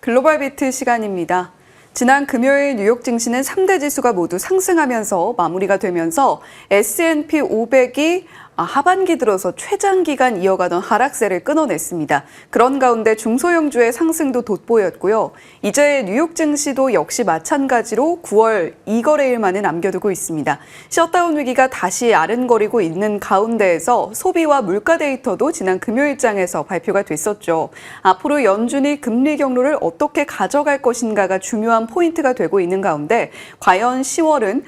글로벌 비트 시간입니다. 지난 금요일 뉴욕 증시는 3대 지수가 모두 상승하면서 마무리가 되면서 S&P 500이 하반기 들어서 최장 기간 이어가던 하락세를 끊어냈습니다. 그런 가운데 중소형주의 상승도 돋보였고요. 이제 뉴욕 증시도 역시 마찬가지로 9월 2거래일만을 남겨두고 있습니다. 셧다운 위기가 다시 아른거리고 있는 가운데에서 소비와 물가 데이터도 지난 금요일장에서 발표가 됐었죠. 앞으로 연준이 금리 경로를 어떻게 가져갈 것인가가 중요한 포인트가 되고 있는 가운데 과연 10월은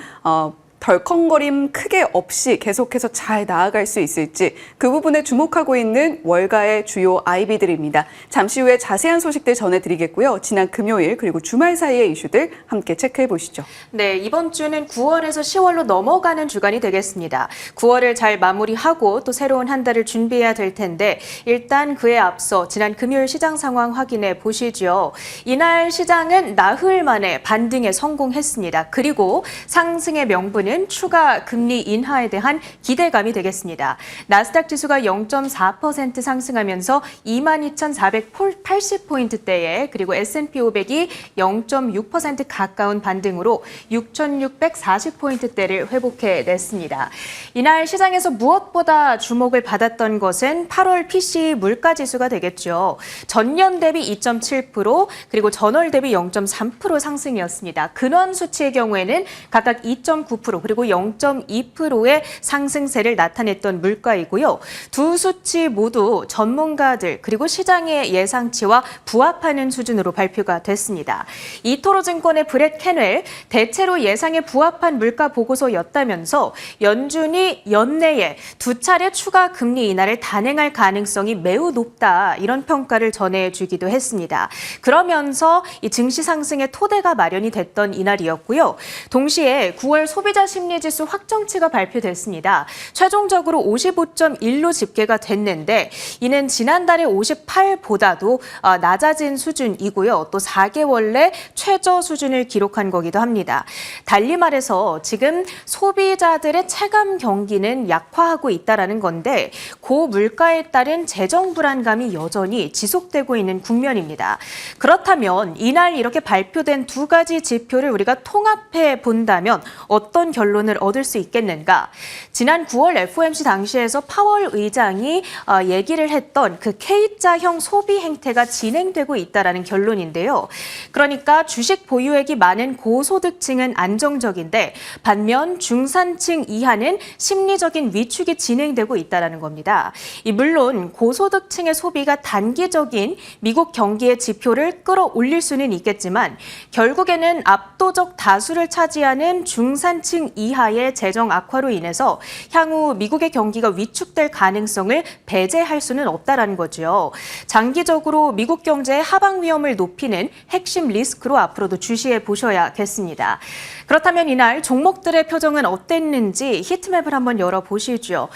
덜컹거림 크게 없이 계속해서 잘 나아갈 수 있을지 그 부분에 주목하고 있는 월가의 주요 IB들입니다. 잠시 후에 자세한 소식들 전해드리겠고요. 지난 금요일 그리고 주말 사이의 이슈들 함께 체크해 보시죠. 네, 이번 주는 9월에서 10월로 넘어가는 주간이 되겠습니다. 9월을 잘 마무리하고 또 새로운 한 달을 준비해야 될 텐데 일단 그에 앞서 지난 금요일 시장 상황 확인해 보시죠. 이날 시장은 나흘 만에 반등에 성공했습니다. 그리고 상승의 명분은 추가 금리 인하에 대한 기대감이 되겠습니다. 나스닥 지수가 0.4% 상승하면서 22,480포인트대에 그리고 S&P 500이 0.6% 가까운 반등으로 6,640포인트대를 회복해냈습니다. 이날 시장에서 무엇보다 주목을 받았던 것은 8월 PCE 물가 지수가 되겠죠. 전년 대비 2.7% 그리고 전월 대비 0.3% 상승이었습니다. 근원 수치의 경우에는 각각 2.9% 그리고 0.2%의 상승세를 나타냈던 물가이고요. 두 수치 모두 전문가들 그리고 시장의 예상치와 부합하는 수준으로 발표가 됐습니다. 이토로증권의 브렛 캐넬 대체로 예상에 부합한 물가 보고서였다면서 연준이 연내에 두 차례 추가 금리 인하를 단행할 가능성이 매우 높다 이런 평가를 전해주기도 했습니다. 그러면서 이 증시 상승의 토대가 마련이 됐던 이날이었고요. 동시에 9월 소비자 심리지수 확정치가 발표됐습니다. 최종적으로 55.1로 집계가 됐는데 이는 지난달의 58보다도 낮아진 수준이고요. 또 4개월 내 최저 수준을 기록한 거기도 합니다. 달리 말해서 지금 소비자들의 체감 경기는 약화하고 있다는 건데 고물가에 따른 재정 불안감이 여전히 지속되고 있는 국면입니다. 그렇다면 이날 이렇게 발표된 두 가지 지표를 우리가 통합해 본다면 어떤 결론을 얻을 수 있겠는가? 지난 9월 FOMC 당시에서 파월 의장이 얘기를 했던 그 K자형 소비 행태가 진행되고 있다는 결론인데요. 그러니까 주식 보유액이 많은 고소득층은 안정적인데 반면 중산층 이하는 심리적인 위축이 진행되고 있다는 겁니다. 물론 고소득층의 소비가 단기적인 미국 경기의 지표를 끌어올릴 수는 있겠지만 결국에는 압도적 다수를 차지하는 중산층 이하의 재정 악화로 인해서 향후 미국의 경기가 위축될 가능성을 배제할 수는 없다는 거죠. 장기적으로 미국 경제의 하방 위험을 높이는 핵심 리스크로 앞으로도 주시해 보셔야겠습니다. 그렇다면 이날 종목들의 표정은 어땠는지 히트맵을 한번 열어보시죠.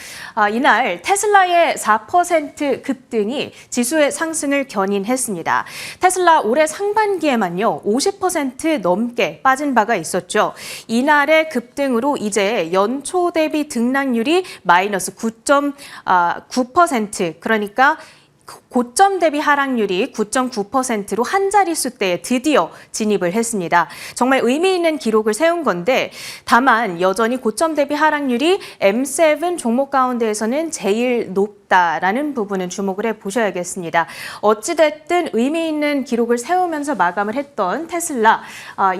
이날 테슬라의 4% 급등이 지수의 상승을 견인했습니다. 테슬라 올해 상반기에만요 50% 넘게 빠진 바가 있었죠. 이날의 급등으로 이제 연초 대비 등락률이 마이너스 9.9% 그러니까 고점 대비 하락률이 9.9%로 한 자릿수대에 드디어 진입을 했습니다. 정말 의미 있는 기록을 세운 건데 다만 여전히 고점 대비 하락률이 M7 종목 가운데에서는 제일 높다라는 부분은 주목을 해보셔야겠습니다. 어찌됐든 의미 있는 기록을 세우면서 마감을 했던 테슬라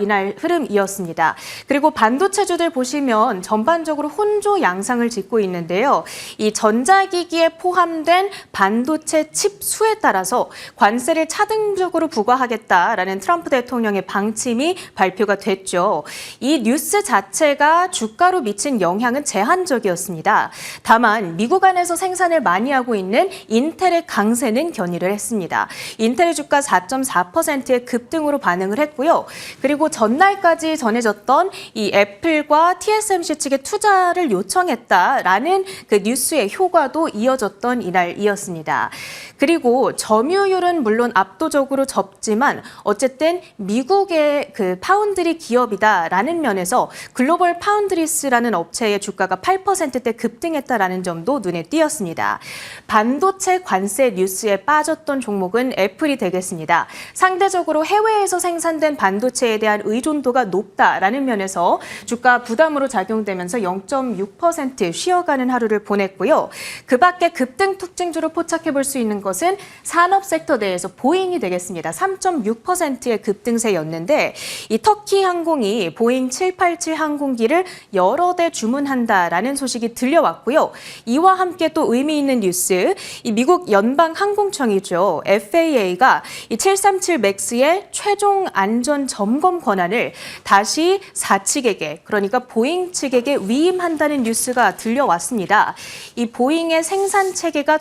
이날 흐름이었습니다. 그리고 반도체주들 보시면 전반적으로 혼조 양상을 짓고 있는데요. 이 전자기기에 포함된 반도체 칩 수에 따라서 관세를 차등적으로 부과하겠다라는 트럼프 대통령의 방침이 발표가 됐죠. 이 뉴스 자체가 주가로 미친 영향은 제한적이었습니다. 다만 미국 안에서 생산을 많이 하고 있는 인텔의 강세는 견인을 했습니다. 인텔의 주가 4.4%의 급등으로 반응을 했고요. 그리고 전날까지 전해졌던 이 애플과 TSMC 측에 투자를 요청했다라는 그 뉴스의 효과도 이어졌던 이날이었습니다. 그리고 그리고 점유율은 물론 압도적으로 적지만 어쨌든 미국의 그 파운드리 기업이다라는 면에서 글로벌 파운드리스라는 업체의 주가가 8%대 급등했다라는 점도 눈에 띄었습니다. 반도체 관세 뉴스에 빠졌던 종목은 애플이 되겠습니다. 상대적으로 해외에서 생산된 반도체에 대한 의존도가 높다라는 면에서 주가 부담으로 작용되면서 0.6% 쉬어가는 하루를 보냈고요. 그 밖에 급등 특징주로 포착해 볼 수 있는 것은 산업 섹터 내에서 보잉이 되겠습니다. 3.6%의 급등세였는데 이 터키 항공이 보잉 787 항공기를 여러 대 주문한다라는 소식이 들려왔고요. 이와 함께 또 의미 있는 뉴스, 이 미국 연방 항공청이죠. FAA가 이 737 맥스의 최종 안전 점검 권한을 다시 사측에게, 그러니까 보잉 측에게 위임한다는 뉴스가 들려왔습니다. 이 보잉의 생산 체계가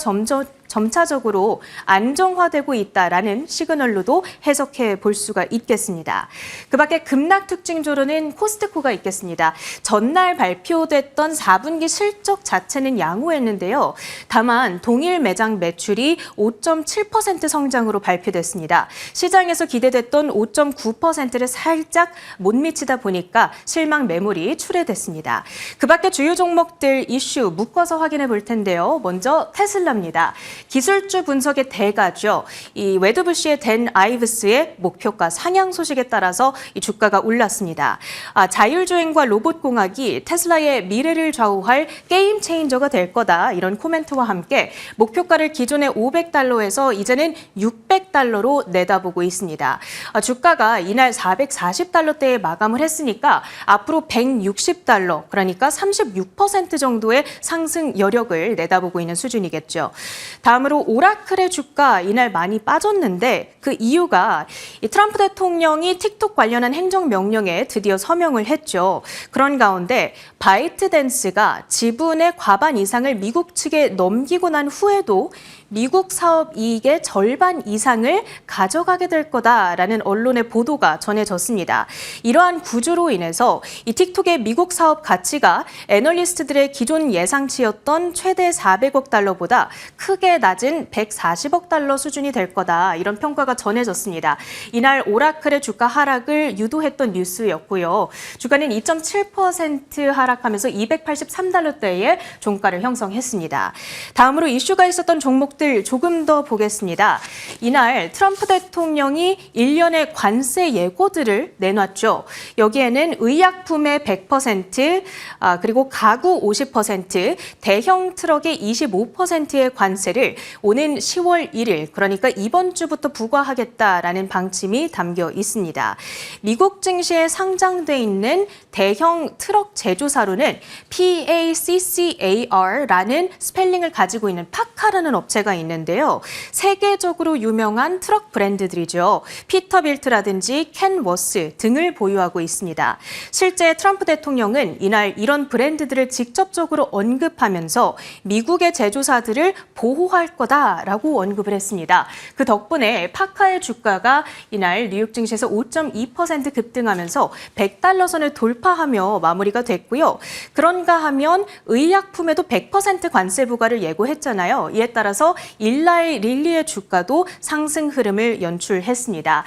점차적으로 안정화되고 있다라는 시그널로도 해석해 볼 수가 있겠습니다. 그 밖에 급락 특징조로는 코스트코가 있겠습니다. 전날 발표됐던 4분기 실적 자체는 양호했는데요. 다만 동일 매장 매출이 5.7% 성장으로 발표됐습니다. 시장에서 기대됐던 5.9%를 살짝 못 미치다 보니까 실망 매물이 출회됐습니다. 그 밖에 주요 종목들 이슈 묶어서 확인해 볼 텐데요. 먼저 테슬라입니다. 기술주 분석의 대가죠. 이 웨드부시의 댄 아이브스의 목표가 상향 소식에 따라서 이 주가가 올랐습니다. 자율주행과 로봇공학이 테슬라의 미래를 좌우할 게임 체인저가 될 거다. 이런 코멘트와 함께 목표가를 기존의 $500에서 이제는 $600로 내다보고 있습니다. 주가가 이날 $440대에 마감을 했으니까 앞으로 $160, 그러니까 36% 정도의 상승 여력을 내다보고 있는 수준이겠죠. 다음으로 오라클의 주가 이날 많이 빠졌는데 그 이유가 이 트럼프 대통령이 틱톡 관련한 행정명령에 드디어 서명을 했죠. 그런 가운데 바이트댄스가 지분의 과반 이상을 미국 측에 넘기고 난 후에도 미국 사업 이익의 절반 이상을 가져가게 될 거다라는 언론의 보도가 전해졌습니다. 이러한 구조로 인해서 이 틱톡의 미국 사업 가치가 애널리스트들의 기존 예상치였던 최대 $400억 크게 낮은 $140억 수준이 될 거다. 이런 평가가 전해졌습니다. 이날 오라클의 주가 하락을 유도했던 뉴스였고요. 주가는 2.7% 하락하면서 $283대의 종가를 형성했습니다. 다음으로 이슈가 있었던 종목들 조금 더 보겠습니다. 이날 트럼프 대통령이 일련의 관세 예고들을 내놨죠. 여기에는 의약품의 100%, 그리고 가구 50%, 대형 트럭의 25%의 관세를 오는 10월 1일, 그러니까 이번 주부터 부과하겠다라는 방침이 담겨 있습니다. 미국 증시에 상장돼 있는 대형 트럭 제조사로는 PACCAR라는 스펠링을 가지고 있는 파카라는 업체가 있는데요. 세계적으로 유명한 트럭 브랜드들이죠. 피터빌트라든지 켄워스 등을 보유하고 있습니다. 실제 트럼프 대통령은 이날 이런 브랜드들을 직접적으로 언급하면서 미국의 제조사들을 보호할 거다라고 언급을 했습니다. 그 덕분에 파카의 주가가 이날 뉴욕 증시에서 5.2% 급등하면서 $100 선을 돌파하며 마무리가 됐고요. 그런가 하면 의약품에도 100% 관세 부과를 예고했잖아요. 이에 따라서 일라의 릴리의 주가도 상승 흐름을 연출했습니다.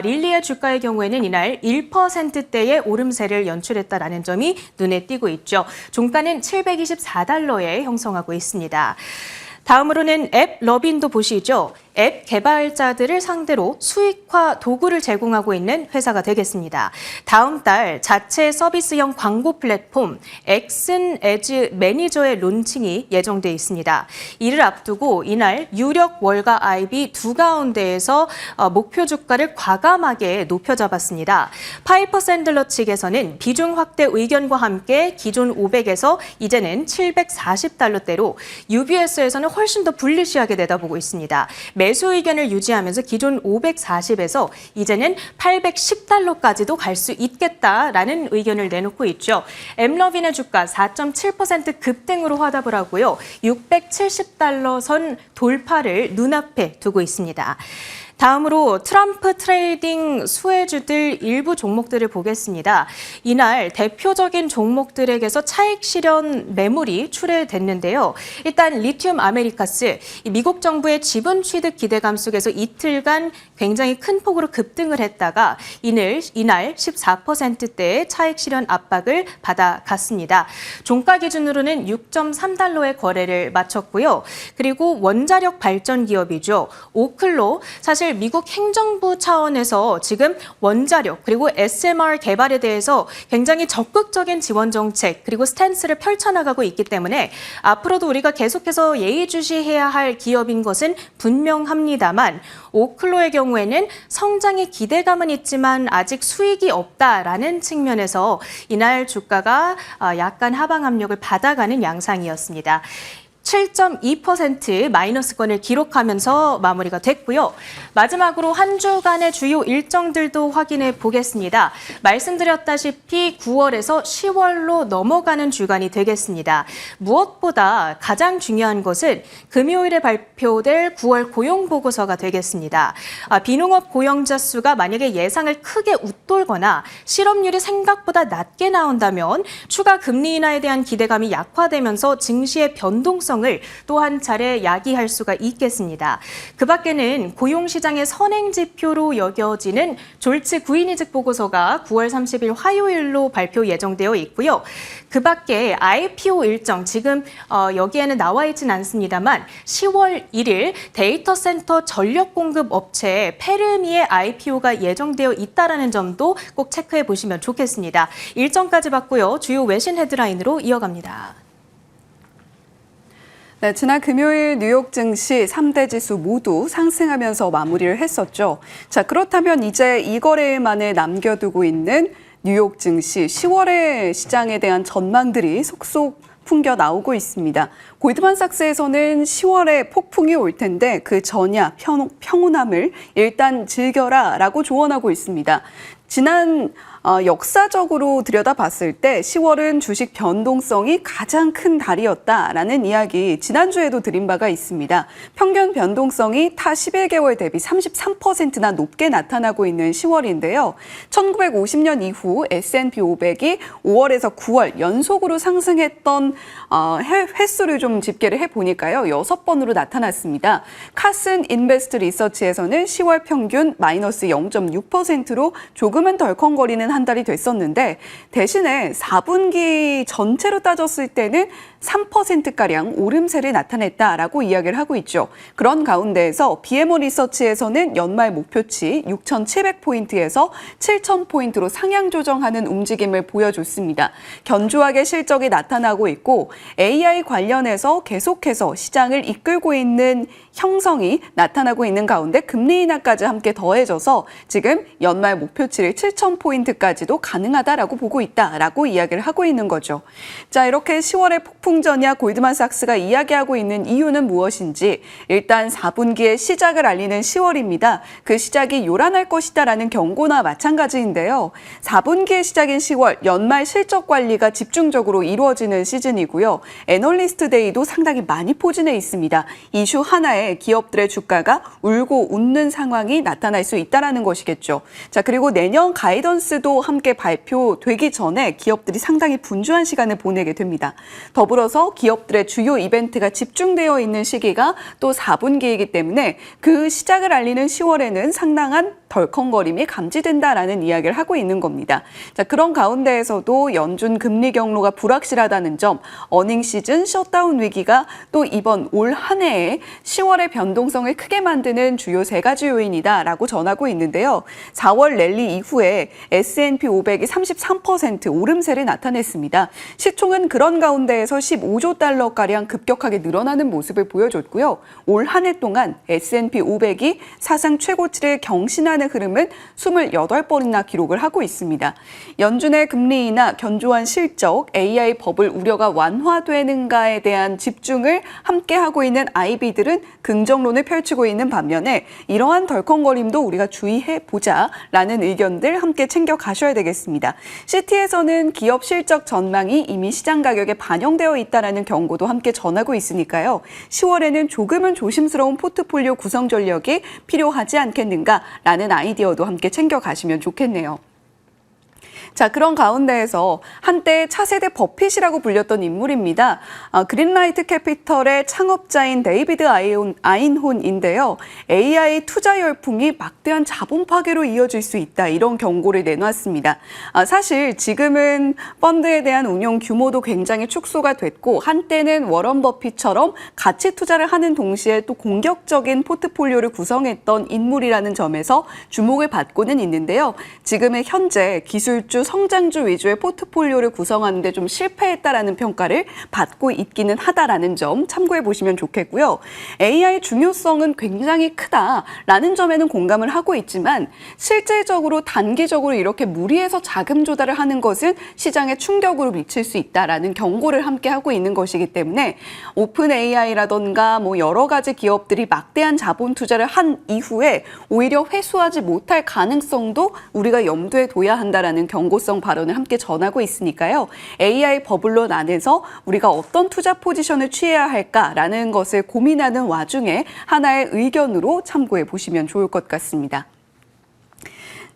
릴리의 주가의 경우에는 이날 1%대의 오름세를 연출했다라는 점이 눈에 띄고 있죠. 종가는 $724에 형성하고 있습니다. 다음으로는 앱 러빈도 보시죠. 앱 개발자들을 상대로 수익화 도구를 제공하고 있는 회사가 되겠습니다. 다음 달 자체 서비스형 광고 플랫폼 엑슨 에즈 매니저의 론칭이 예정돼 있습니다. 이를 앞두고 이날 유력 월가 IB 두 가운데에서 목표 주가를 과감하게 높여 잡았습니다. 파이퍼 샌들러 측에서는 비중 확대 의견과 함께 기존 500에서 이제는 $740대로 UBS에서는 훨씬 더 불리시하게 내다보고 있습니다. 매수 의견을 유지하면서 기존 540에서 이제는 $810까지도 갈 수 있겠다라는 의견을 내놓고 있죠. 엠러빈의 주가 4.7% 급등으로 화답을 하고요. $670선 돌파를 눈앞에 두고 있습니다. 다음으로 트럼프 트레이딩 수혜주들 일부 종목들을 보겠습니다. 이날 대표적인 종목들에게서 차익 실현 매물이 출회됐는데요. 일단 리튬 아메리카스, 미국 정부의 지분 취득 기대감 속에서 이틀간 굉장히 큰 폭으로 급등을 했다가 이날 14%대의 차익 실현 압박을 받아갔습니다. 종가 기준으로는 6.3달러의 거래를 마쳤고요. 그리고 원자력 발전 기업이죠. 오클로, 사실 미국 행정부 차원에서 지금 원자력 그리고 SMR 개발에 대해서 굉장히 적극적인 지원 정책 그리고 스탠스를 펼쳐나가고 있기 때문에 앞으로도 우리가 계속해서 예의주시해야 할 기업인 것은 분명합니다만 오클로의 경우에는 성장의 기대감은 있지만 아직 수익이 없다라는 측면에서 이날 주가가 약간 하방 압력을 받아가는 양상이었습니다. 7.2% 마이너스권을 기록하면서 마무리가 됐고요. 마지막으로 한 주간의 주요 일정들도 확인해 보겠습니다. 말씀드렸다시피 9월에서 10월로 넘어가는 주간이 되겠습니다. 무엇보다 가장 중요한 것은 금요일에 발표될 9월 고용보고서가 되겠습니다. 비농업 고용자 수가 만약에 예상을 크게 웃돌거나 실업률이 생각보다 낮게 나온다면 추가 금리 인하에 대한 기대감이 약화되면서 증시의 변동성 또 한 차례 야기할 수가 있겠습니다. 그 밖에는 고용시장의 선행지표로 여겨지는 졸지 구인이직 보고서가 9월 30일 화요일로 발표 예정되어 있고요. 그 밖에 IPO 일정, 지금 여기에는 나와 있진 않습니다만 10월 1일 데이터 센터 전력 공급 업체 페르미의 IPO가 예정되어 있다는 점도 꼭 체크해 보시면 좋겠습니다. 일정까지 봤고요. 주요 외신 헤드라인으로 이어갑니다. 네, 지난 금요일 뉴욕 증시 3대 지수 모두 상승하면서 마무리를 했었죠. 자, 그렇다면 이제 이 거래일만을 남겨두고 있는 뉴욕 증시 10월의 시장에 대한 전망들이 속속 풍겨 나오고 있습니다. 골드만삭스에서는 10월에 폭풍이 올 텐데 그 전야 평온함을 일단 즐겨라라고 조언하고 있습니다. 지난 역사적으로 들여다봤을 때 10월은 주식 변동성이 가장 큰 달이었다라는 이야기 지난주에도 드린 바가 있습니다. 평균 변동성이 타 11개월 대비 33%나 높게 나타나고 있는 10월인데요. 1950년 이후 S&P 500이 5월에서 9월 연속으로 상승했던 횟수를 좀 집계를 해보니까요. 6번으로 나타났습니다. 카슨 인베스트 리서치에서는 10월 평균 마이너스 0.6%로 조금은 덜컹거리는 한 달이 됐었는데 대신에 4분기 전체로 따졌을 때는 3%가량 오름세를 나타냈다라고 이야기를 하고 있죠. 그런 가운데에서 BMO 리서치에서는 연말 목표치 6,700포인트에서 7,000포인트로 상향 조정하는 움직임을 보여줬습니다. 견조하게 실적이 나타나고 있고 AI 관련해서 계속해서 시장을 이끌고 있는 형성이 나타나고 있는 가운데 금리 인하까지 함께 더해져서 지금 연말 목표치를 7,000포인트까지도 가능하다라고 보고 있다라고 이야기를 하고 있는 거죠. 자, 이렇게 10월의 폭풍전야 골드만삭스가 이야기하고 있는 이유는 무엇인지 일단 4분기의 시작을 알리는 10월입니다. 그 시작이 요란할 것이다라는 경고나 마찬가지인데요. 4분기의 시작인 10월 연말 실적 관리가 집중적으로 이루어지는 시즌이고요. 애널리스트 데이도 상당히 많이 포진해 있습니다. 이슈 하나에 기업들의 주가가 울고 웃는 상황이 나타날 수 있다는 것이겠죠. 자, 그리고 내년 가이던스도 함께 발표되기 전에 기업들이 상당히 분주한 시간을 보내게 됩니다. 더불어서 기업들의 주요 이벤트가 집중되어 있는 시기가 또 4분기이기 때문에 그 시작을 알리는 10월에는 상당한 덜컹거림이 감지된다라는 이야기를 하고 있는 겁니다. 자, 그런 가운데에서도 연준 금리 경로가 불확실하다는 점, 어닝 시즌 셧다운 위기가 또 이번 올 한 해에 10월의 변동성을 크게 만드는 주요 3가지 요인이다라고 전하고 있는데요. 4월 랠리 이후에 S&P 500이 33% 오름세를 나타냈습니다. 시총은 그런 가운데에서 15조 달러가량 급격하게 늘어나는 모습을 보여줬고요. 올 한 해 동안 S&P 500이 사상 최고치를 경신하는 상승하는 흐름은 28번이나 기록을 하고 있습니다. 연준의 금리 인하, 견조한 실적, AI 버블 우려가 완화되는가에 대한 집중을 함께 하고 있는 IB들은 긍정론을 펼치고 있는 반면에 이러한 덜컹거림도 우리가 주의해 보자라는 의견들 함께 챙겨 가셔야 되겠습니다. 시티에서는 기업 실적 전망이 이미 시장 가격에 반영되어 있다라는 경고도 함께 전하고 있으니까요. 10월에는 조금은 조심스러운 포트폴리오 구성 전략이 필요하지 않겠는가라는 아이디어도 함께 챙겨 가시면 좋겠네요. 자, 그런 가운데에서 한때 차세대 버핏이라고 불렸던 인물입니다. 그린라이트 캐피털의 창업자인 데이비드 아인혼인데요. AI 투자 열풍이 막대한 자본 파괴로 이어질 수 있다, 이런 경고를 내놨습니다. 사실 지금은 펀드에 대한 운용 규모도 굉장히 축소가 됐고 한때는 워런 버핏처럼 가치 투자를 하는 동시에 또 공격적인 포트폴리오를 구성했던 인물이라는 점에서 주목을 받고는 있는데요. 지금은 현재 기술주, 성장주 위주의 포트폴리오를 구성하는 데 좀 실패했다라는 평가를 받고 있기는 하다라는 점 참고해 보시면 좋겠고요. AI 중요성은 굉장히 크다라는 점에는 공감을 하고 있지만 실제적으로 단기적으로 이렇게 무리해서 자금 조달을 하는 것은 시장에 충격으로 미칠 수 있다라는 경고를 함께 하고 있는 것이기 때문에 오픈 AI라던가 여러 가지 기업들이 막대한 자본 투자를 한 이후에 오히려 회수하지 못할 가능성도 우리가 염두에 둬야 한다라는 경고성 발언을 함께 전하고 있으니까요. AI 버블론 안에서 우리가 어떤 투자 포지션을 취해야 할까라는 것을 고민하는 와중에 하나의 의견으로 참고해 보시면 좋을 것 같습니다.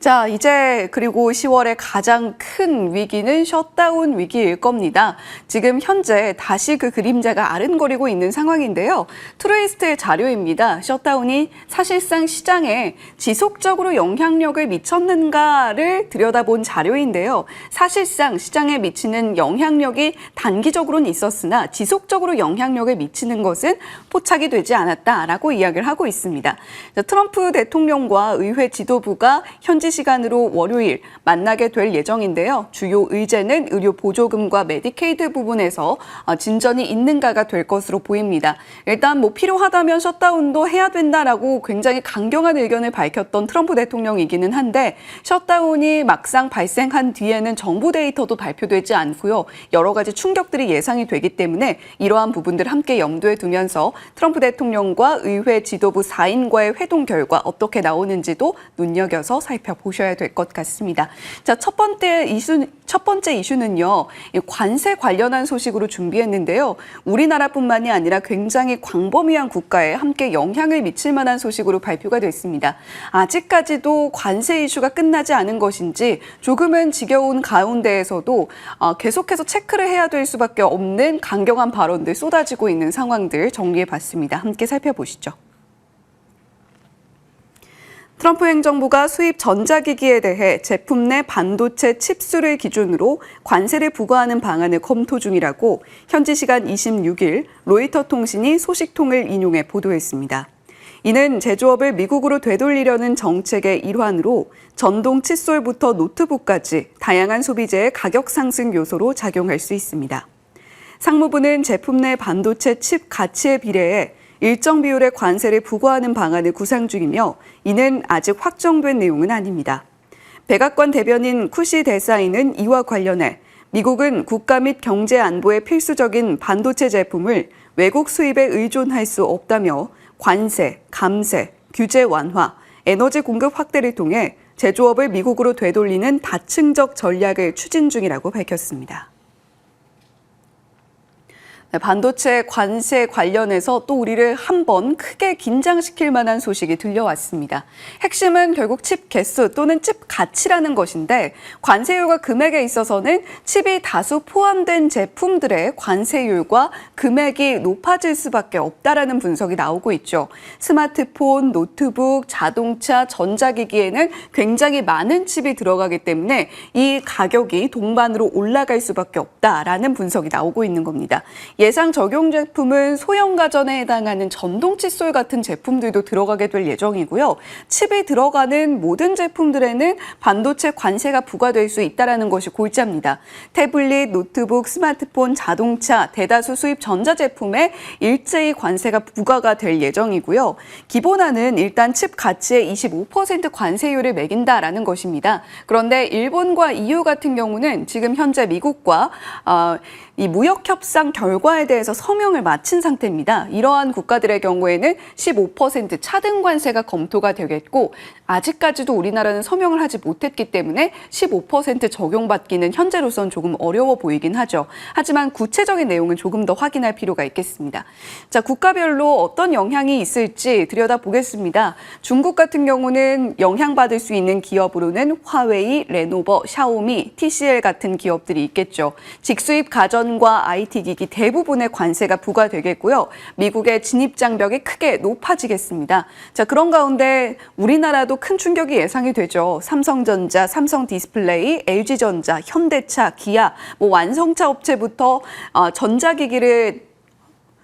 자, 이제 그리고 10월에 가장 큰 위기는 셧다운 위기일 겁니다. 지금 현재 다시 그 그림자가 아른거리고 있는 상황인데요. 트루이스트의 자료입니다. 셧다운이 사실상 시장에 지속적으로 영향력을 미쳤는가를 들여다본 자료인데요. 사실상 시장에 미치는 영향력이 단기적으로는 있었으나 지속적으로 영향력을 미치는 것은 포착이 되지 않았다라고 이야기를 하고 있습니다. 트럼프 대통령과 의회 지도부가 현지 시간으로 월요일 만나게 될 예정인데요. 주요 의제는 의료 보조금과 메디케이드 부분에서 진전이 있는가가 될 것으로 보입니다. 일단 필요하다면 셧다운도 해야 된다라고 굉장히 강경한 의견을 밝혔던 트럼프 대통령이기는 한데 셧다운이 막상 발생한 뒤에는 정부 데이터도 발표되지 않고요. 여러 가지 충격들이 예상이 되기 때문에 이러한 부분들 함께 염두에 두면서 트럼프 대통령과 의회 지도부 4인과의 회동 결과 어떻게 나오는지도 눈여겨서 살펴보셔야 될 것 같습니다. 자, 첫 번째 이슈는요. 관세 관련한 소식으로 준비했는데요. 우리나라뿐만이 아니라 굉장히 광범위한 국가에 함께 영향을 미칠 만한 소식으로 발표가 됐습니다. 아직까지도 관세 이슈가 끝나지 않은 것인지 조금은 지겨운 가운데에서도 계속해서 체크를 해야 될 수밖에 없는 강경한 발언들 쏟아지고 있는 상황들 정리해봤습니다. 함께 살펴보시죠. 트럼프 행정부가 수입 전자기기에 대해 제품 내 반도체 칩수를 기준으로 관세를 부과하는 방안을 검토 중이라고 현지 시간 26일 로이터 통신이 소식통을 인용해 보도했습니다. 이는 제조업을 미국으로 되돌리려는 정책의 일환으로 전동 칫솔부터 노트북까지 다양한 소비재의 가격 상승 요소로 작용할 수 있습니다. 상무부는 제품 내 반도체 칩 가치에 비례해 일정 비율의 관세를 부과하는 방안을 구상 중이며 이는 아직 확정된 내용은 아닙니다. 백악관 대변인 쿠시 대사인은 이와 관련해 미국은 국가 및 경제 안보에 필수적인 반도체 제품을 외국 수입에 의존할 수 없다며 관세, 감세, 규제 완화, 에너지 공급 확대를 통해 제조업을 미국으로 되돌리는 다층적 전략을 추진 중이라고 밝혔습니다. 반도체 관세 관련해서 또 우리를 한번 크게 긴장시킬 만한 소식이 들려왔습니다. 핵심은 결국 칩 개수 또는 칩 가치라는 것인데 관세율과 금액에 있어서는 칩이 다수 포함된 제품들의 관세율과 금액이 높아질 수밖에 없다라는 분석이 나오고 있죠. 스마트폰, 노트북, 자동차, 전자기기에는 굉장히 많은 칩이 들어가기 때문에 이 가격이 동반으로 올라갈 수밖에 없다라는 분석이 나오고 있는 겁니다. 예상 적용 제품은 소형 가전에 해당하는 전동 칫솔 같은 제품들도 들어가게 될 예정이고요. 칩이 들어가는 모든 제품들에는 반도체 관세가 부과될 수 있다는 것이 골자입니다. 태블릿, 노트북, 스마트폰, 자동차, 대다수 수입 전자제품에 일제히 관세가 부과가 될 예정이고요. 기본안은 일단 칩 가치의 25% 관세율을 매긴다라는 것입니다. 그런데 일본과 EU 같은 경우는 지금 현재 미국과 이 무역 협상 결과에 대해서 서명을 마친 상태입니다. 이러한 국가들의 경우에는 15% 차등 관세가 검토가 되겠고 아직까지도 우리나라는 서명을 하지 못했기 때문에 15% 적용받기는 현재로선 조금 어려워 보이긴 하죠. 하지만 구체적인 내용은 조금 더 확인할 필요가 있겠습니다. 자, 국가별로 어떤 영향이 있을지 들여다보겠습니다. 중국 같은 경우는 영향받을 수 있는 기업으로는 화웨이, 레노버, 샤오미, TCL 같은 기업들이 있겠죠. 직수입 가전과 IT 기기 대부분의 관세가 부과되겠고요. 미국의 진입 장벽이 크게 높아지겠습니다. 자, 그런 가운데 우리나라도 큰 충격이 예상이 되죠. 삼성전자, 삼성디스플레이, LG전자, 현대차, 기아, 완성차 업체부터 전자기기를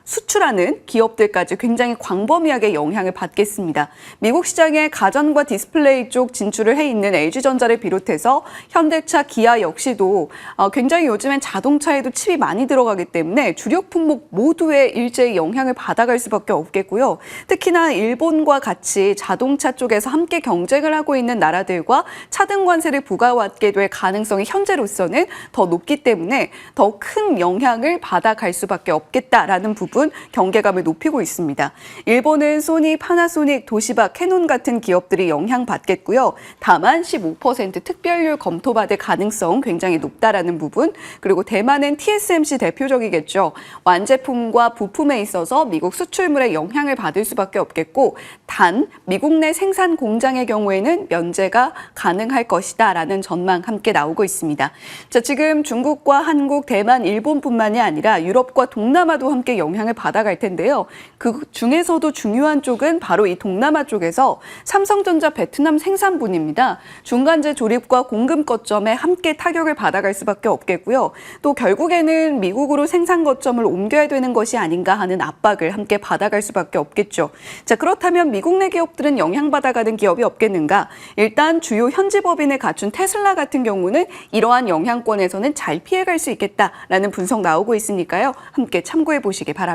수출하는 기업들까지 굉장히 광범위하게 영향을 받겠습니다. 미국 시장에 가전과 디스플레이 쪽 진출을 해 있는 LG전자를 비롯해서 현대차, 기아 역시도 굉장히 요즘엔 자동차에도 칩이 많이 들어가기 때문에 주력 품목 모두에 일제히 영향을 받아갈 수밖에 없겠고요. 특히나 일본과 같이 자동차 쪽에서 함께 경쟁을 하고 있는 나라들과 차등 관세를 부과받게 될 가능성이 현재로서는 더 높기 때문에 더 큰 영향을 받아갈 수밖에 없겠다라는 부분 경계감을 높이고 있습니다. 일본은 소니, 파나소닉, 도시바, 캐논 같은 기업들이 영향받겠고요. 다만 15% 특별률 검토받을 가능성 굉장히 높다라는 부분, 그리고 대만은 TSMC 대표적이겠죠. 완제품과 부품에 있어서 미국 수출물에 영향을 받을 수밖에 없겠고 단 미국 내 생산 공장의 경우에는 면제가 가능할 것이다라는 전망 함께 나오고 있습니다. 자, 지금 중국과 한국, 대만, 일본뿐만이 아니라 유럽과 동남아도 함께 영향을 받아갈 텐데요. 그 중에서도 중요한 쪽은 바로 이 동남아 쪽에서 삼성전자 베트남 생산분입니다. 중간재 조립과 공급 거점에 함께 타격을 받아갈 수밖에 없겠고요. 또 결국에는 미국으로 생산 거점을 옮겨야 되는 것이 아닌가 하는 압박을 함께 받아갈 수밖에 없겠죠. 자, 그렇다면 미국 내 기업들은 영향받아가는 기업이 없겠는가? 일단 주요 현지 법인을 갖춘 테슬라 같은 경우는 이러한 영향권에서는 잘 피해갈 수 있겠다라는 분석 나오고 있으니까요. 함께 참고해 보시기 바랍니다.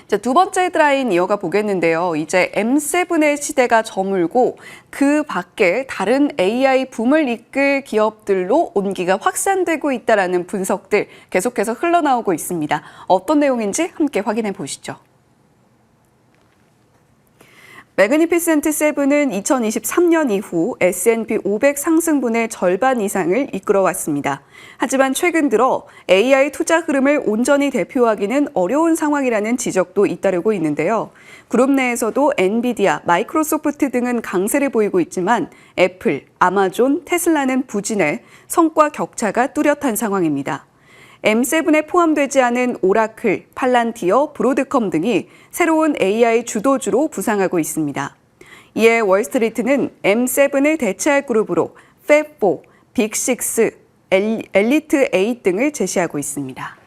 자, 두 번째 헤드라인 이어가 보겠는데요. 이제 M7의 시대가 저물고 그 밖에 다른 AI 붐을 이끌 기업들로 온기가 확산되고 있다는 분석들 계속해서 흘러나오고 있습니다. 어떤 내용인지 함께 확인해 보시죠. 매그니피센트 7은 2023년 이후 S&P 500 상승분의 절반 이상을 이끌어왔습니다. 하지만 최근 들어 AI 투자 흐름을 온전히 대표하기는 어려운 상황이라는 지적도 잇따르고 있는데요. 그룹 내에서도 엔비디아, 마이크로소프트 등은 강세를 보이고 있지만 애플, 아마존, 테슬라는 부진해 성과 격차가 뚜렷한 상황입니다. M7에 포함되지 않은 오라클, 팔란티어, 브로드컴 등이 새로운 AI 주도주로 부상하고 있습니다. 이에 월스트리트는 M7을 대체할 그룹으로 팹4, 빅6, 엘리트 8 등을 제시하고 있습니다.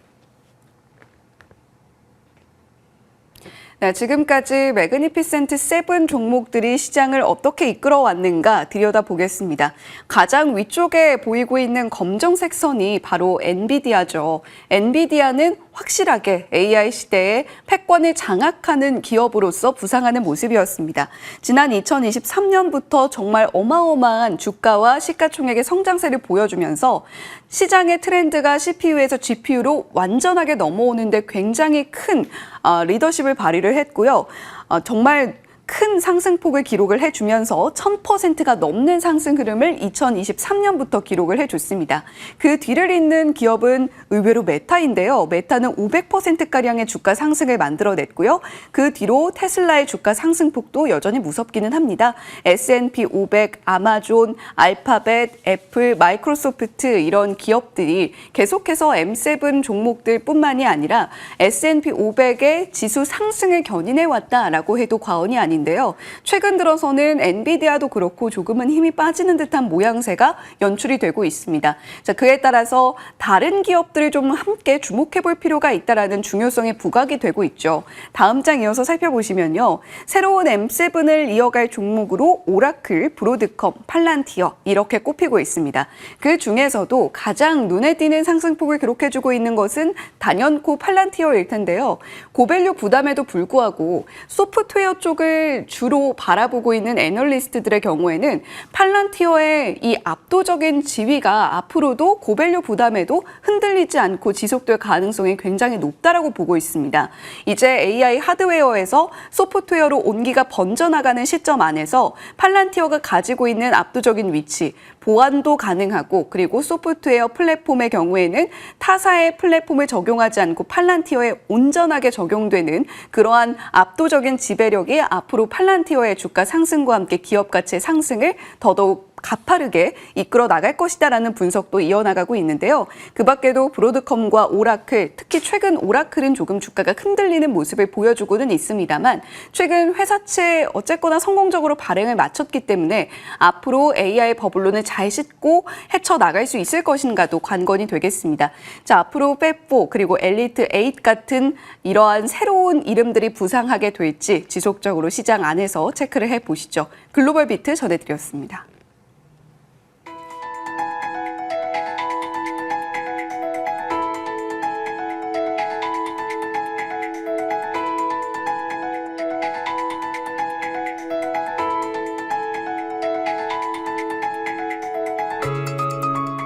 지금까지 매그니피센트 7 종목들이 시장을 어떻게 이끌어왔는가 들여다보겠습니다. 가장 위쪽에 보이고 있는 검정색 선이 바로 엔비디아죠. 엔비디아는 확실하게 AI 시대에 패권을 장악하는 기업으로서 부상하는 모습이었습니다. 지난 2023년부터 정말 어마어마한 주가와 시가총액의 성장세를 보여주면서 시장의 트렌드가 CPU에서 GPU로 완전하게 넘어오는데 굉장히 큰 리더십을 발휘를 했고요. 정말 큰 상승폭을 기록을 해주면서 1000%가 넘는 상승 흐름을 2023년부터 기록을 해줬습니다. 그 뒤를 잇는 기업은 의외로 메타인데요. 메타는 500%가량의 주가 상승을 만들어냈고요. 그 뒤로 테슬라의 주가 상승폭도 여전히 무섭기는 합니다. S&P 500, 아마존, 알파벳, 애플, 마이크로소프트 이런 기업들이 계속해서 M7 종목들 뿐만이 아니라 S&P 500의 지수 상승을 견인해왔다라고 해도 과언이 아닙니다. 아닌데요. 최근 들어서는 엔비디아도 그렇고 조금은 힘이 빠지는 듯한 모양새가 연출이 되고 있습니다. 자, 그에 따라서 다른 기업들을 좀 함께 주목해 볼 필요가 있다라는 중요성이 부각이 되고 있죠. 다음 장 이어서 살펴보시면요. 새로운 M7을 이어갈 종목으로 오라클, 브로드컴, 팔란티어 이렇게 꼽히고 있습니다. 그 중에서도 가장 눈에 띄는 상승폭을 기록해주고 있는 것은 단연코 팔란티어일 텐데요. 고밸류 부담에도 불구하고 소프트웨어 쪽을 주로 바라보고 있는 애널리스트들의 경우에는 팔란티어의 이 압도적인 지위가 앞으로도 고밸류 부담에도 흔들리지 않고 지속될 가능성이 굉장히 높다라고 보고 있습니다. 이제 AI 하드웨어에서 소프트웨어로 온기가 번져나가는 시점 안에서 팔란티어가 가지고 있는 압도적인 위치, 보안도 가능하고 그리고 소프트웨어 플랫폼의 경우에는 타사의 플랫폼을 적용하지 않고 팔란티어에 온전하게 적용되는 그러한 압도적인 지배력이 앞으로 팔란티어의 주가 상승과 함께 기업 가치의 상승을 더더욱 가파르게 이끌어 나갈 것이다라는 분석도 이어나가고 있는데요. 그 밖에도 브로드컴과 오라클, 특히 최근 오라클은 조금 주가가 흔들리는 모습을 보여주고는 있습니다만 최근 회사채 어쨌거나 성공적으로 발행을 마쳤기 때문에 앞으로 AI 버블론을 잘 싣고 헤쳐나갈 수 있을 것인가도 관건이 되겠습니다. 자, 앞으로 팹4 그리고 엘리트 8 같은 이러한 새로운 이름들이 부상하게 될지 지속적으로 시장 안에서 체크를 해보시죠. 글로벌 비트 전해드렸습니다.